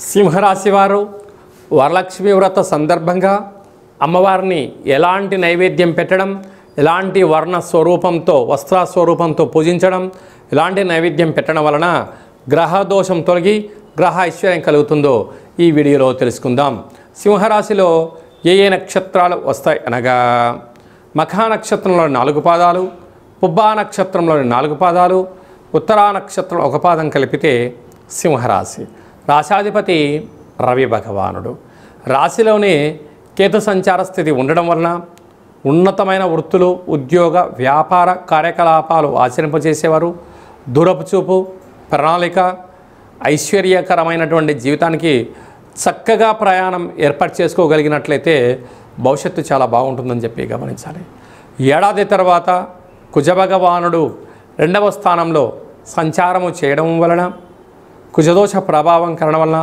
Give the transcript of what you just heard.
సింహరాశి వారు వరలక్ష్మి వ్రత సందర్భంగా అమ్మవారిని ఎలాంటి నైవేద్యం పెట్టడం, ఎలాంటి వర్ణ స్వరూపంతో వస్త్ర స్వరూపంతో పూజించడం, ఎలాంటి నైవేద్యం పెట్టడం వలన గ్రహ దోషం తొలగి గ్రహ ఐశ్వర్యం కలుగుతుందో ఈ వీడియోలో తెలుసుకుందాం. సింహరాశిలో ఏ ఏ నక్షత్రాలు వస్తాయి అనగా మఖా నక్షత్రంలోని 4 పాదాలు, పుబ్బా నక్షత్రంలోని 4 పాదాలు, ఉత్తరా నక్షత్రంలో 1 పాదం కలిపితే సింహరాశి. రాశాధిపతి రవి భగవానుడు. రాశిలోనే కేతు సంచార స్థితి ఉండడం వలన ఉన్నతమైన వృత్తులు, ఉద్యోగ, వ్యాపార కార్యకలాపాలు ఆచరింపజేసేవారు. దూరపు చూపు, ప్రణాళిక, ఐశ్వర్యకరమైనటువంటి జీవితానికి చక్కగా ప్రయాణం ఏర్పాటు చేసుకోగలిగినట్లయితే భవిష్యత్తు చాలా బాగుంటుందని చెప్పి గమనించాలి. ఏడాది తర్వాత కుజభగవానుడు 2వ స్థానంలో సంచారము చేయడం వలన కుజదోష ప్రభావం కారణం వలన